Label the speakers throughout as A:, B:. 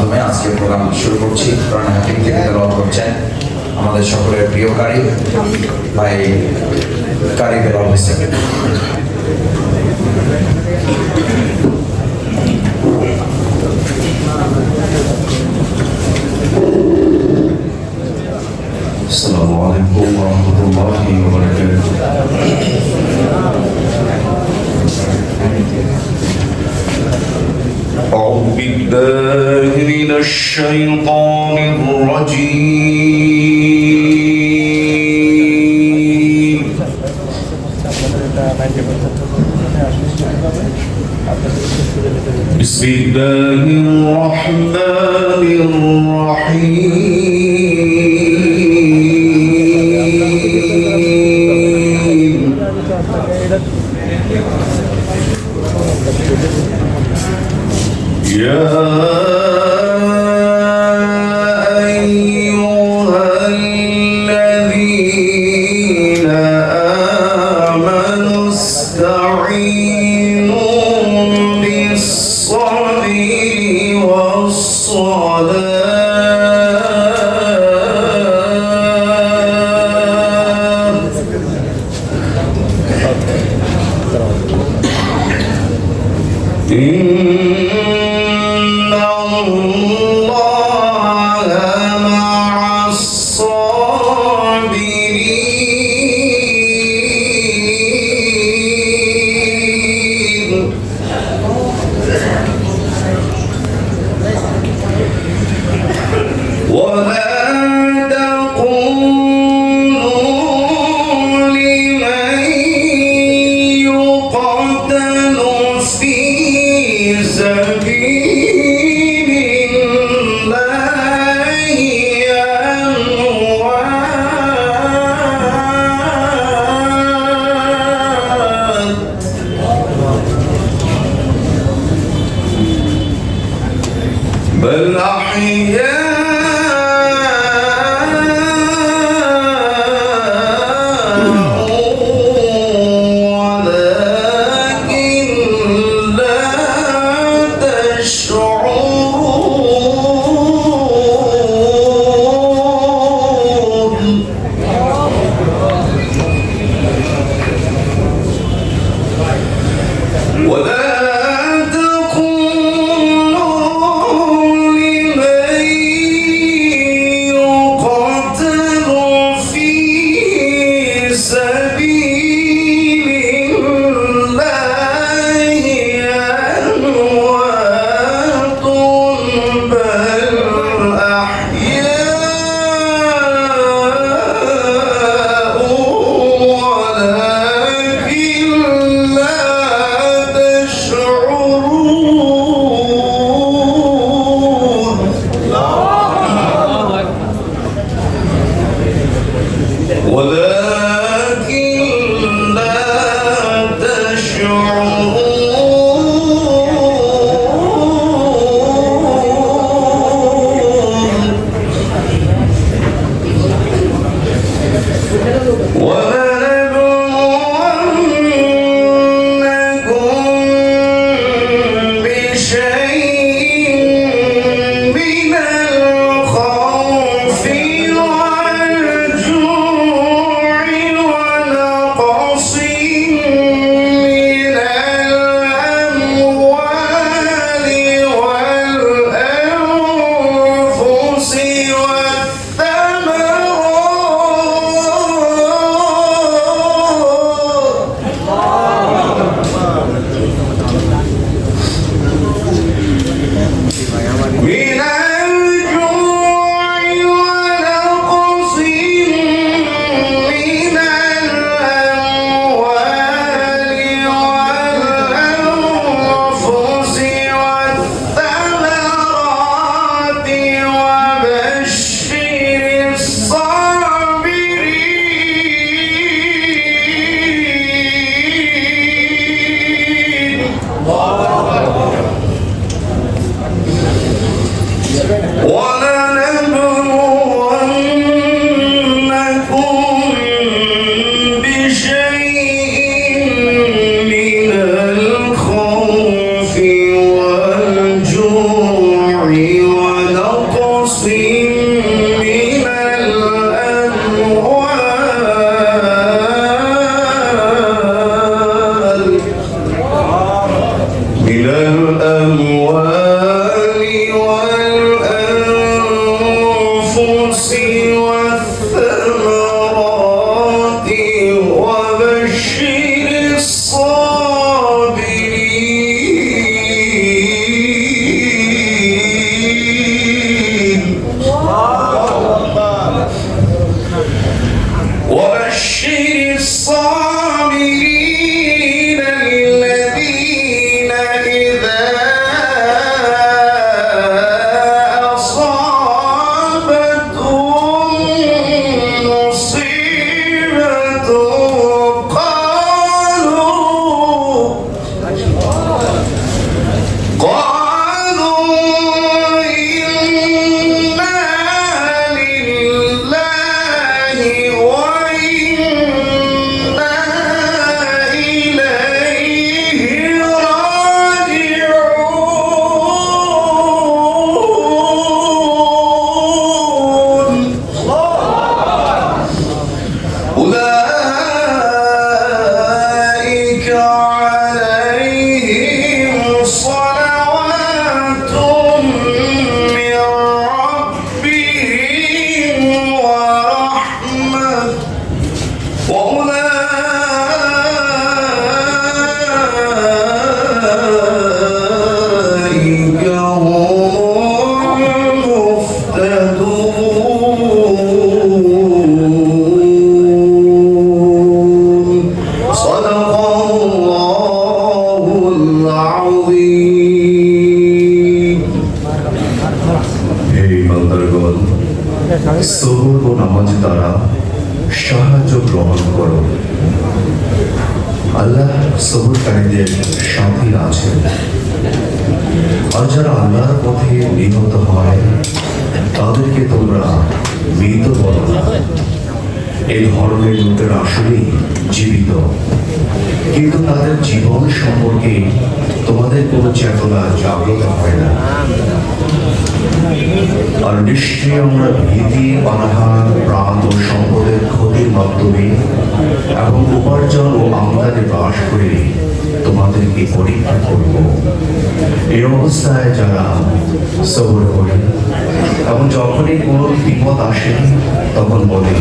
A: মাধ্যমে আজকে প্রোগ্রাম শুরু করছি। কোরআন হাকিম থেকে তেলাওয়াত করছেন আমাদের সকলের প্রিয় কারি ভাই কারি বেলাল হোসেন।
B: السلام عليكم ورحمة الله وبركاته. أعوذ بالله من الشيطان الرجيم. بسم الله الرحمن الرحيم. يا أيها الذين آمنوا استعينوا بالصبر والصلاة إن الله مع الصابرين. ولا تقولوا لمن يقتل في سبيل الله أموات، بل أحياء ولكن لا تشعرون. ولا تقولوا لمن يقتل في سبيل الله أموات، بل أحياء ولكن لا تشعرون. ولكن لا تشعرون. ولنبلونكم بشيء من الخوف والجوع ونقص من الأموال والأنفس والثمرات. من الجوع ونقص من الأموال والأنفس والثمرات وبشر الصابرين. ولنبلونكم بشيء من الخوف والجوع
C: বান্দারগণ, সবর ও নামাজ দ্বারা সাহায্য গ্রহণ করো। আল্লাহ সবরকারীদের সাথে আছেন। আর যারা আল্লাহর পথে নিহত হয় তাদেরকে তোমরা মৃত বলো না। এই ধরনের লোকেরা আসলেই জীবিত, কিন্তু তাদের জীবন সম্পর্কে তোমাদের কোনো চেতনা জাগ্রত হয় না। আর নিশ্চয়ই আমরা ভীতি, অনাহার, প্রাণ ও সম্পদের ক্ষতির মাধ্যমে এবং উপার্জন ও আমদানি বাস করে তোমাদেরকে পরীক্ষা করব। এই অবস্থায় যারা সবর করে এবং যখনই কোনো বিপদ আসে তখন বলে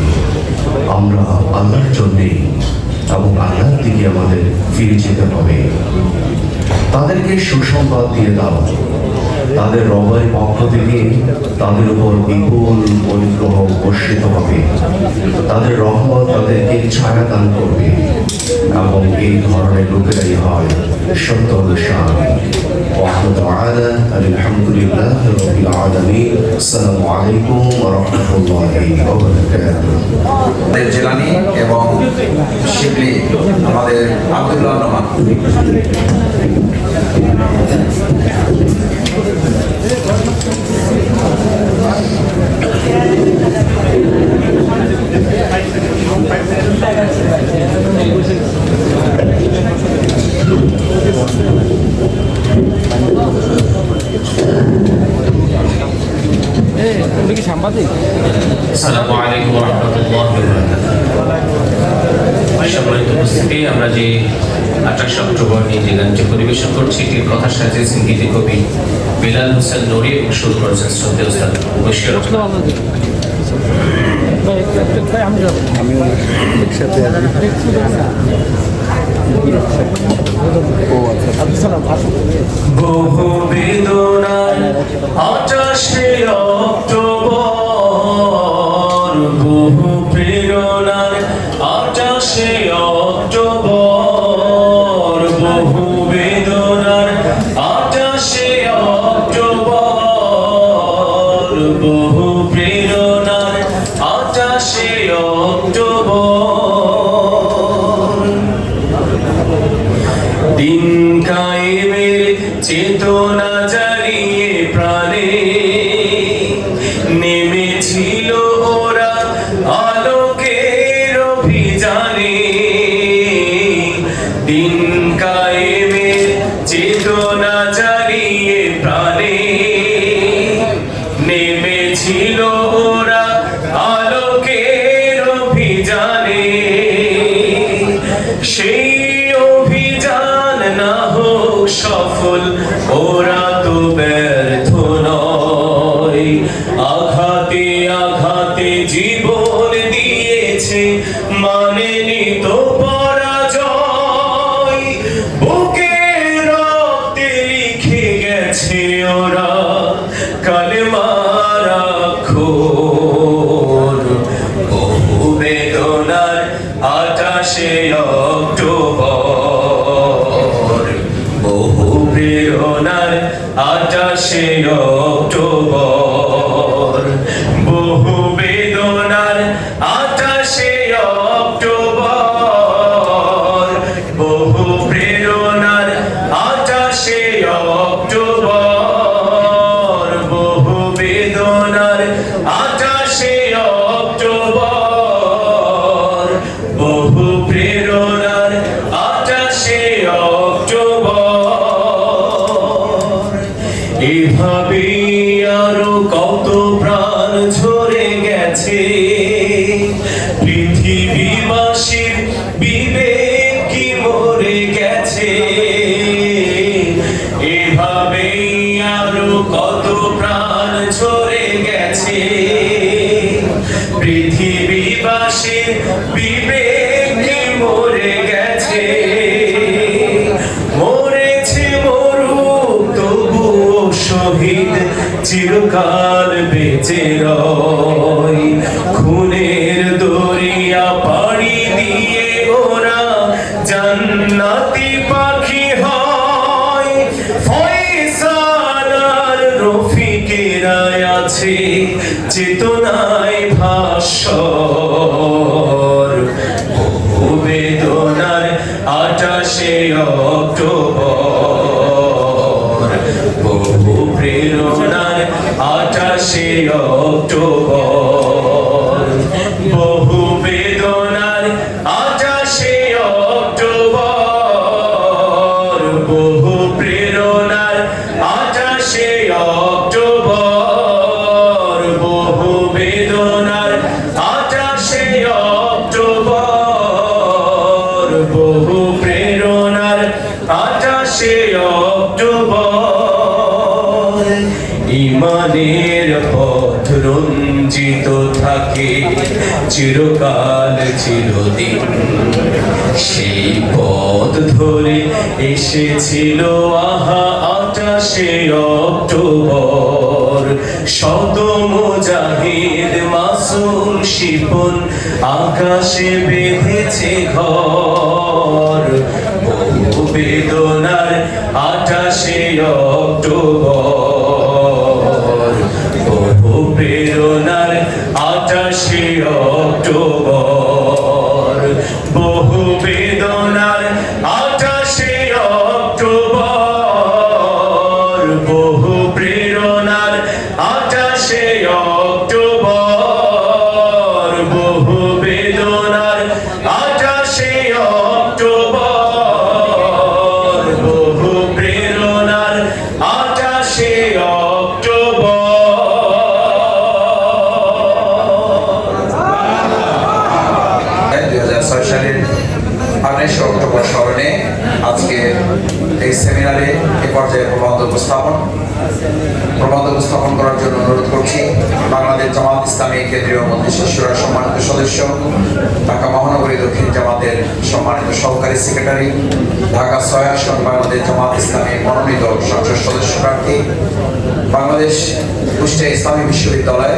C: আমরা আল্লাহর জন্যে এবং আল্লাহর দিকে আমাদের ফিরে যেতে হবে, তাদেরকে সুসংবাদ দিয়ে দাও। তাদের রবের পক্ষ থেকে তাদের উপর বিপুল অনুগ্রহ বর্ষিত হবে। তাদের রহমত তাদেরকে ছায়া দান করবে এবং এই ধরনের লোকেরাই হয় সত্য অনুসারী। আলহামদুলিল্লাহ রাব্বিল আলামিন। আসসালামু আলাইকুম ওয়া রাহমাতুল্লাহি ওয়া বারাকাতুহু।
A: আমাদের জেলানি এবং শিবলি আমাদের আব্দুল্লাহ রহমান।
D: আসসালামু আলাইকুম ওয়া রাহমাতুল্লাহি ওয়া বারাকাতুহু। সম্মানিত উপস্থিতি, আমরা যে 28 অক্টোবর নিয়ে যে গানটি পরিবেশন করছি এটির কথা সাজিয়েছেন গীতি কবি বিলাল হোসেন নুরি এবং সুর করেছেন শ্রদ্ধেয় ওস্তাদ বশির রহমান।
B: বহু বেদনার 28 অক্টোবর, বহু প্রেরণার 28 অক্টোবর, বহু বেদনার 28 অক্টোবর, বহু প্রেরণার 28 অক্টোবর। দিন কায়েমের চেতনা জ্বালিয়ে প্রাণে নেমেছিল ওরা আলোকের অভিযানে। দিন কায়েমের চেতনা জ্বালিয়ে প্রাণে নেমেছিল ওরা আলোকের অভিযানে। সেই অভিযান না হোক সফল, ওরা তো ব্যর্থ নয়। আঘাতে আঘাতে জীবন দিয়েছে, মানেনি তো পরাজয়। বুকের রক্তে লিখে গেছে ওরা কালেমার অক্ষর। বহু বেদনার 28 অক্টোবর, বহু প্রেরণার 28 অক্টোবর, বহু বেদনার 28 অক্টোবর, বহু প্রেরণার 28 অক্টোবর, বহু বেদনার 28 অক্টোবর, বহু প্রেরণার 28 অক্টোবর। এভাবে আরো কত প্রাণ ঝরে গেছে, পৃথিবীবাসীর বিবেক কি মরে গেছে। এভাবে আরো কত প্রাণ ঝরে গেছে, পৃথিবীবাসীর বিবেক কি মরে গেছে। মরেছে মরুক তবুও শহীদ চিরকাল বেঁচে রয়। খুনের দরিয়া পাড়ি দিয়ে ওরা জান্নাতি পাখি হয়। ফয়সাল আর রফিকের শিরায় আছে চেতনায় ভাস্বর, বহু বেদনার 28 অক্টোবর, বহু প্রেরণার 28 অক্টোবর, বহু বেদনার 28 অক্টোবর, বহু প্রেরণার 28 অক্টোবর, বহু বেদনার 28 অক্টোবর, বহু প্রেরণার 28 অক্টোবর। ইমানের পথ রঞ্জিত থাকে চিরকাল চিরদিন, সেই পথ ধরে এসেছিল আহা 28 অক্টোবর। শত মুজাহিদ মাসুম শিপন আকাশে বেঁধেছে ঘর, বহু বেদনার 28 অক্টোবর, বহু প্রেরণার 28 অক্টোবর, বহু বেদনার 28 অক্টোবর, বহু প্রেরণার 28 অক্টোবর, বহু বেদনার 28 অক্টোবর, বহু প্রেরণার 28 অক্টোবর।
A: 2006 সালের 28 অক্টোবর স্মরণে আজকে এই সেমিনারে এ পর্যায়ে প্রবন্ধ উপস্থাপন করার জন্য অনুরোধ করছি বাংলাদেশ জামাত ইসলামী কেন্দ্রীয় মন্ত্রী শিশুরা সম্মানিত সদস্য, ঢাকা মহানগরী দক্ষিণ জামাতের সম্মানিত সহকারী সেক্রেটারি, ঢাকা 6 আসন বাংলাদেশ জামাত ইসলামী মনোনীত সংসদ সদস্য প্রার্থী, বাংলাদেশ কুষ্টিয়া ইসলামী বিশ্ববিদ্যালয়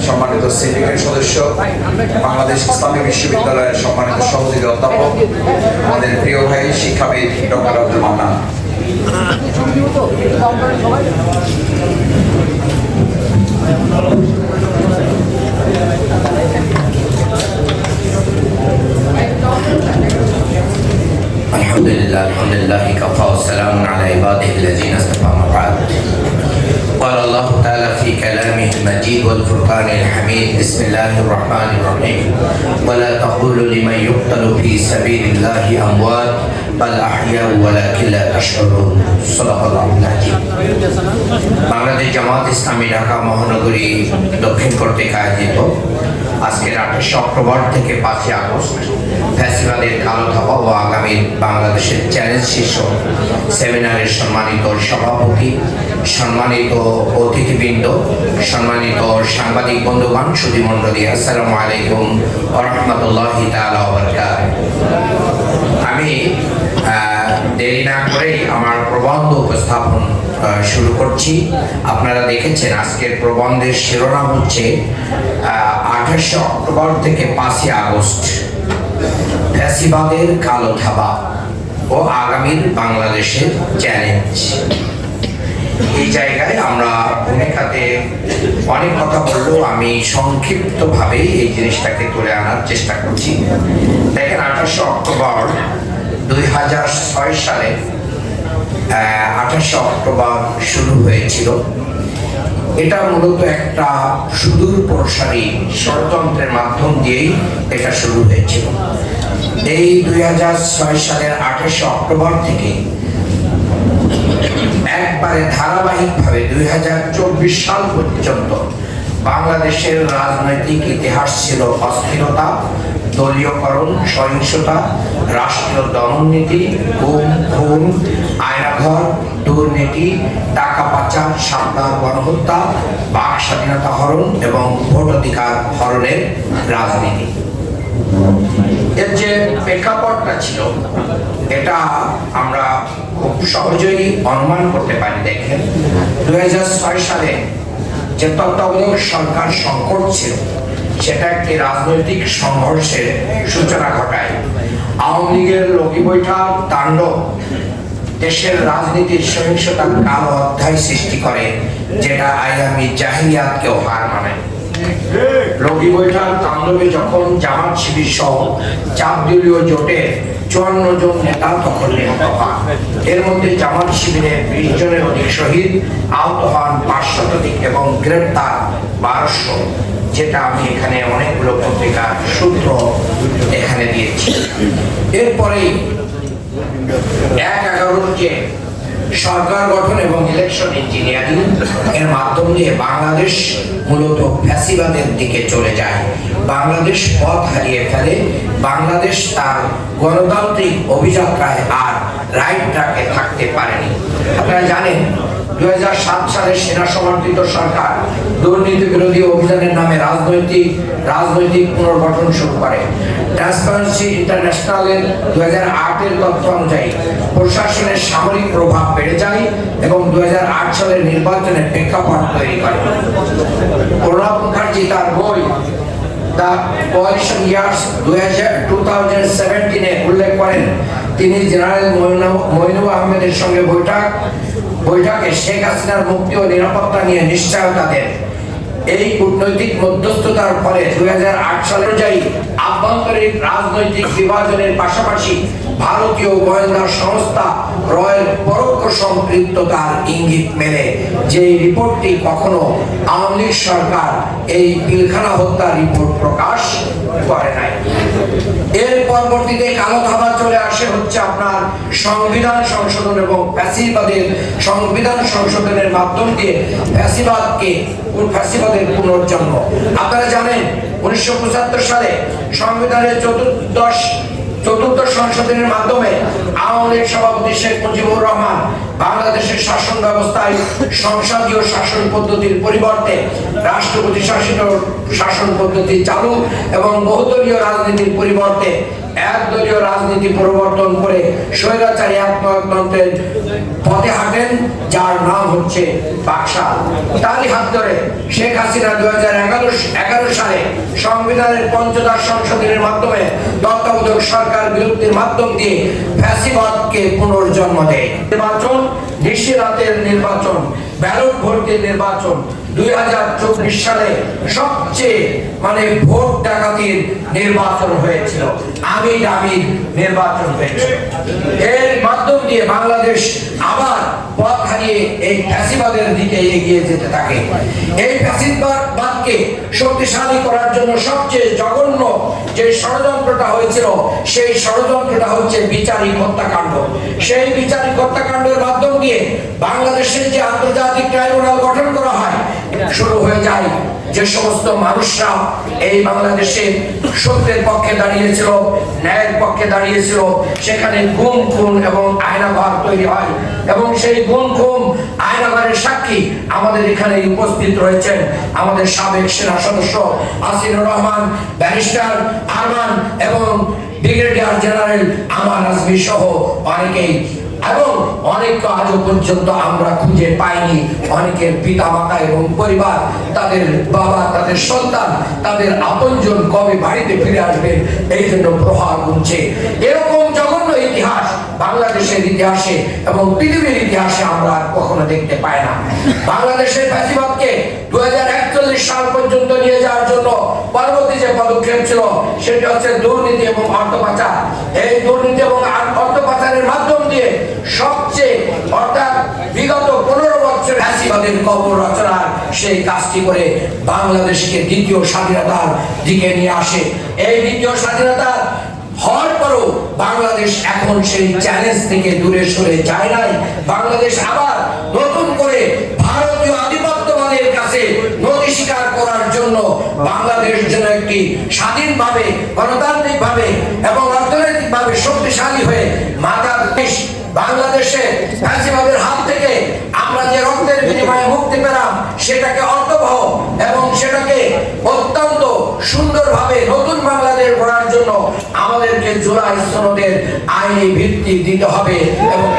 A: সম্মানিত সিন্ডিকেট সদস্য, বাংলাদেশ ইসলামী বিশ্ববিদ্যালয়ের সম্মানিত সহযোগী অধ্যাপক, আমাদের প্রিয় ভাই শিক্ষাবিদ ডক্টর আব্দুল মান্নান।
E: আলহামদুলিল্লাহ কাফা ওয়া সালামুন আলা ইবাদিহিল্লাযিনা ইসতাফা মা বা'দ। قال الله تعالى في كلامه المجيد والفرقان الحميد بسم الله الرحمن الرحيم ولا تقولوا لمن يقتل في سبيل الله أموات بل أحياء ولكن لا تشعرون صدق الله العظيم। বাংলাদেশ জামাত ইসলামী ঢাকা মহানগরী দক্ষিণ কর্তৃক আয়োজিত আজকের 28 অক্টোবর থেকে 5 আগস্ট ফ্যাসিবাদের কালো থাবা ও আগামীর বাংলাদেশের চ্যালেঞ্জ শীর্ষক সেমিনারের সম্মানিত সভাপতি, সম্মানিত অতিথিবৃন্দ, সম্মানিত সাংবাদিক বন্ধুগণ, সুধীমণ্ডলী, আসসালামু আলাইকুম ওয়া রাহমাতুল্লাহি তাআলা ওয়া বারাকাতুহু। আমি দেরি না করেই আমার প্রবন্ধ উপস্থাপন শুরু করছি। আপনারা দেখেছেন আজকের প্রবন্ধের শিরোনাম হচ্ছে 28 অক্টোবর থেকে 5 আগস্ট ফ্যাসিবাদের কালো থাবা ও আগামীর বাংলাদেশের চ্যালেঞ্জ। এই জায়গায় আমরা ভূমিকাতে অনেক কথা বললেও আমি সংক্ষিপ্তভাবে এই জিনিসটাকে তুলে আনার চেষ্টা করছি। দেখেন 28 অক্টোবর 2006 সালে 28 অক্টোবর শুরু হয়েছিল। এটা মূলত একটা সুদূর প্রসারী ষড়যন্ত্রের মাধ্যম দিয়েই এটা শুরু হয়েছিল। এই 2006 সালের 28 অক্টোবর থেকে একবারে ধারাবাহিকভাবে 2024 সাল পর্যন্ত বাংলাদেশের রাজনৈতিক ইতিহাস ছিল অস্থিরতা, দলীয়করণ, সহিংসতা, রাষ্ট্রীয় দমননীতি, গুম, খুন, আয়নাঘর, দুর্নীতি, টাকা পাচার, সান্তার গণহত্যা, বাক স্বাধীনতা হরণ এবং ভোটাধিকার হরণের রাজনীতি। এর যে প্রেক্ষাপটটা ছিল এটা আমরা খুব সহজেই অনুমান করতে পারি। দেখেন 2006 সালে যে তত্ত্বাবধায়ক সরকার সংকট ছিল সেটা একটি রাজনৈতিক সংঘর্ষের সূচনা ঘটায়। আওয়ামী লীগের লগি বৈঠক, তাণ্ডব দেশের রাজনীতির সহিংসতার কালো অধ্যায় সৃষ্টি করে, যেটা আইয়ামি জাহিলিয়াতকেও হার মানায়। রবি বৈঠার তাণ্ডবে যখন জামাত শিবির সহ 4 দলীয় জোটের 54 জন নেতা তখন নিহত হন। এর মধ্যে জামাত শিবিরের 20 জনের অধিক শহীদ, আহত হন 500 শতাধিক এবং গ্রেপ্তার 1200, যেটা আমি এখানে অনেকগুলো পত্রিকার সূত্র এখানে দিয়েছি। এরপরেই 1/11 যে সরকার গঠন এবং ইলেকশন ইঞ্জিনিয়ারিং এর মাধ্যম দিয়ে বাংলাদেশ মূলত ফ্যাসিবাদের দিকে চলে যায়। বাংলাদেশ পথ হারিয়ে ফেলে। বাংলাদেশ তার গণতান্ত্রিক অভিযাত্রায় আর রাইট ট্র্যাকে থাকতে পারেনি। আপনারা জানেন 2007 সালে সেনা সমর্থিত সরকার দুর্নীতি বিরোধী অভিযানের নামে রাজনৈতিক পুনর্গঠন শুরু করে। ট্রান্সপারেন্সি ইন্টারন্যাশনালের 2008 তথ্য অনুযায়ী প্রশাসনের সামরিক প্রভাব বেড়ে যায় এবং 2008 সালের নির্বাচনের প্রেক্ষাপট তৈরি করে। প্রণব মুখার্জি তার বই দ্য কোয়ালিশন ইয়ার্স 2017 উল্লেখ করেন, তিনি জেনারেল মইনুল আহমেদের সঙ্গে বৈঠকে শেখ হাসিনার মুক্তি ও নিরাপত্তা নিয়ে নিশ্চয়তা দেন। এই কূটনৈতিক মধ্যস্থতার ফলে 2008 সাল অনুযায়ী আভ্যন্তরীণ রাজনৈতিক বিভাজনের পাশাপাশি ভারতীয় গোয়েন্দা সংস্থা রয়ের পরোক্ষ সম্পৃক্ততার ইঙ্গিত মেলে, যে রিপোর্টটি কখনো আওয়ামী লীগ সরকার এই পিলখানা হত্যা রিপোর্ট প্রকাশ করে নাই। এর পরবর্তীতে কালো ধাবা চলে আসে হচ্ছে আপনার সংবিধান সংশোধন এবং ফ্যাসিবাদের সংবিধান সংশোধনের মাধ্যম দিয়ে ফ্যাসিবাদের পুনর্জন্ম। আপনারা জানেন 1975 সালে সংবিধানের চতুর্থ সংশোধনের মাধ্যমে আওয়ামী লীগ সভাপতি শেখ মুজিবুর রহমান বাংলাদেশের শাসন ব্যবস্থায় সংসদীয় শাসন পদ্ধতির পরিবর্তে রাষ্ট্রপতি শাসিত শাসন পদ্ধতি চালু এবং বহুদলীয় রাজনীতির পরিবর্তে একদলীয় রাজনীতি প্রবর্তন করে স্বৈরাচারী একনায়কতন্ত্রের পথে হাঁটেন, যার নাম হচ্ছে বাকশাল। তারই হাত ধরে শেখ হাসিনা 2011 সালে সংবিধানের পঞ্চদশ সংশোধনের মাধ্যমে তত্ত্বাবধায়ক সরকার বিলুপ্তির মাধ্যম দিয়ে ফ্যাসিবাদকে পুনর্জন্ম দেয়। নির্বাচন, নিশিরাতের নির্বাচন, ব্যালট ভোটের নির্বাচন 2024 সালে সবচেয়ে ভোট ডাকাতির নির্বাচন হয়েছিল, আমির নির্বাচন হয়েছিল। এর মাধ্যম দিয়ে বাংলাদেশ আবার পথ হারিয়ে এই ফ্যাসিবাদের দিকে এগিয়ে যেতে থাকে। এই ফ্যাসিবাদকে শক্তিশালী করার জন্য সবচেয়ে জঘন্য যে ষড়যন্ত্রটা হয়েছিল, সেই ষড়যন্ত্রটা হচ্ছে বিচারিক হত্যাকাণ্ড। সেই বিচারিক হত্যাকাণ্ডের মাধ্যম দিয়ে বাংলাদেশের যে আন্তর্জাতিক ট্রাইব্যুনাল গঠন করা হয়, শুরু হয়ে যায় যে সমস্ত মানুষরা এই বাংলাদেশে সত্যের পক্ষে দাঁড়িয়েছিল, ন্যায়ের পক্ষে দাঁড়িয়েছিল, সেখানে গুম খুন এবং আয়নাঘর তৈরি হয়। এবং সেই গুম খুন আয়নাঘরের সাক্ষী আমাদের এখানে উপস্থিত রয়েছেন আমাদের সাবেক সেনা সদস্য আসিনুর রহমান, ব্যারিস্টার আরমান এবং ব্রিগেডিয়ার জেনারেল আমান আজমি সহ অনেকেই। এবং অনেককে আজও পর্যন্ত আমরা খুঁজে পাইনি। অনেকের পিতা মাতা এবং পরিবার, তাদের বাবা, তাদের সন্তান, তাদের আপনজন কবে বাড়িতে ফিরে আসবেন, এই জন্য প্রহার গুনছে। এরকম জঘন্য ইতিহাস বাংলাদেশের ইতিহাসে এবং পৃথিবীর ইতিহাসে আমরা কখনো দেখতে পাই না। বাংলাদেশের ফ্যাসিবাদকে 2041 সাল পর্যন্ত নিয়ে যাওয়ার জন্য পরবর্তী যে পদক্ষেপ ছিল, সেটি হচ্ছে দুর্নীতি এবং অর্থ পাচার। এই দুর্নীতি এবং অর্থ পাচারের মাধ্যম দিয়ে সবচেয়ে অর্থাৎ বিগত 15 বছর ফ্যাসিবাদের কবর রচনার সেই কাজটি করে বাংলাদেশকে দ্বিতীয় স্বাধীনতার দিকে নিয়ে আসে। এই দ্বিতীয় স্বাধীনতা হওয়ার পরও বাংলাদেশ এখন সেই চ্যালেঞ্জ থেকে দূরে সরে যায় নাই। বাংলাদেশ আবার নতুন করে ভারতীয় আধিপত্যবাদের কাছে নথি স্বীকার করার জন্য বাংলাদেশ যেন একটি স্বাধীনভাবে, গণতান্ত্রিকভাবে এবং অর্থনৈতিকভাবে শক্তিশালী হয়ে মাতার দেশ বাংলাদেশে ফ্যাসিবাদের হাত থেকে আমরা যে রক্তের বিনিময়ে মুক্তি পেলাম, সেটাকে অর্থবহ এবং সেটাকে অত্যন্ত সুন্দরভাবে নতুন বাংলাদেশ গড়ার জন্য আমাদেরকে জুলাই সনদের আইনি ভিত্তি দিতে হবে এবং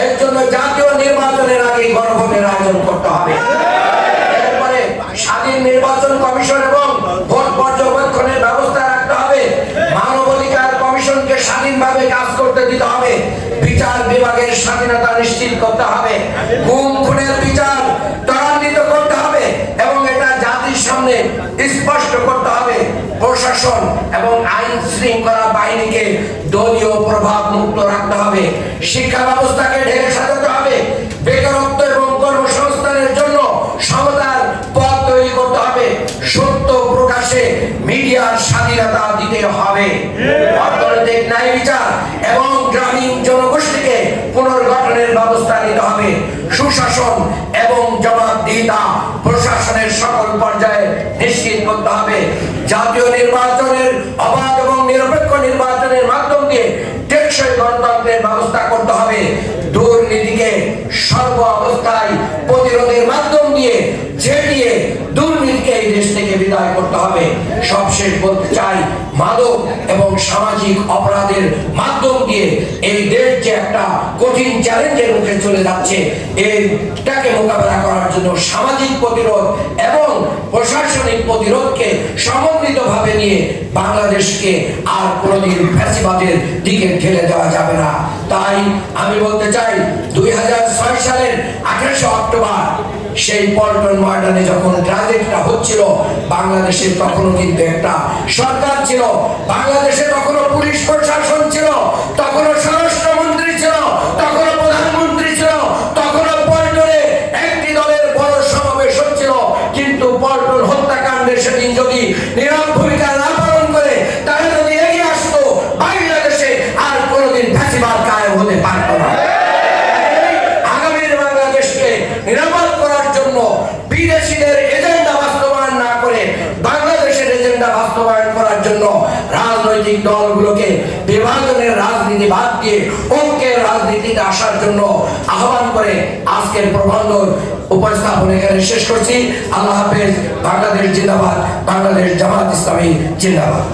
E: এর জন্য জাতীয় নির্বাচনের আগে গণভোটের আয়োজন করতে হবে। এরপরে স্বাধীন নির্বাচন কমিশন এবং ভোট পর্যবেক্ষণের ব্যবস্থা রাখতে হবে। মানবাধিকার কমিশনকে স্বাধীনভাবে কাজ করতে দিতে হবে। বিচার
F: করতে হবে, গুম খুনের বিচার ত্বরান্বিত করতে হবে এবং এটা জাতির সামনে স্পষ্ট করতে হবে। প্রশাসন এবং আইন শৃঙ্খলা বাহিনীকে দলীয় প্রভাব মুক্ত রাখতে হবে। শিক্ষা ব্যবস্থাকে ঢেলে সাজাতে হবে। বেকারত্ব এবং কর্মসংস্থানের জন্য সমতার পথ তৈরি করতে হবে। সত্য প্রকাশে মিডিয়ার স্বাধীনতা দিতে হবে। অর্থনৈতিক ন্যায় বিচার এবং গ্রামীণ জনগোষ্ঠীকে পুনর্গঠনের ব্যবস্থা নিতে হবে। সুশাসন এবং জবাবদিহিতা প্রশাসনের সকল পর্যায়ে নিশ্চিত করতে হবে। জাতীয় নির্বাচনের অবাধ এবং নিরপেক্ষ নির্বাচনের মাধ্যম দিয়ে টেকসই গণতন্ত্রের ব্যবস্থা করতে হবে। দুর্নীতিকে সর্ব অবস্থায় প্রতিরোধের মাধ্যম দিয়ে ঝেঁটিয়ে দুর্নীতিকে এই দেশ থেকে বিদায় করতে হবে। সবশেষ বলতে চাই, মাদক এবং সামাজিক অপরাধের মাধ্যম দিয়ে এই দেশ যে একটা কঠিন চ্যালেঞ্জের মুখে চলে যাচ্ছে, এইটাকে মোকাবেলা করার জন্য সামাজিক প্রতিরোধ এবং প্রশাসনিক প্রতিরোধকে সমন্বিতভাবে নিয়ে বাংলাদেশকে আর কোনোদিন ফ্যাসিবাদের দিকে ঠেলে দেওয়া যাবে না। তাই আমি বলতে চাই, 2006 সালের 28 অক্টোবর সেই পল্টন ময়দানে যখন ট্র্যাজেডিটা হচ্ছিল, বাংলাদেশে তখনও কিন্তু একটা সরকার ছিল, বাংলাদেশে তখনও পুলিশ প্রশাসন ছিল, তখনও স্বরাষ্ট্রমন্ত্রী ছিল, তখনও প্রধানমন্ত্রী ছিল, তখনও পল্টনে একটি দলের বড় সমাবেশ হচ্ছিল। কিন্তু পল্টন হত্যাকাণ্ডের সেদিন যদি নীরব ভূমিকা না পালন করে, তাহলে যদি এগিয়ে আসতো, বাংলাদেশে আর কোনোদিন ফ্যাসিবাদ কায়েম হতে পারত না। আগামীর বাংলাদেশকে নিরাপদ করার জন্য বিদেশিদের এজেন্ডা বাস্তবায়ন না করে বাংলাদেশের এজেন্ডা বাস্তবায়ন করার জন্য রাজনৈতিক দলগুলোকে বিভাজনের রাজনীতি বাদ দিয়ে ঐক্যের রাজনীতিতে আসার জন্য আহ্বান করে আজকের প্রবন্ধ উপস্থাপন এখানে শেষ করছি। আল্লাহ হাফেজ। বাংলাদেশ জিন্দাবাদ। বাংলাদেশ জামাত ইসলামী জিন্দাবাদ।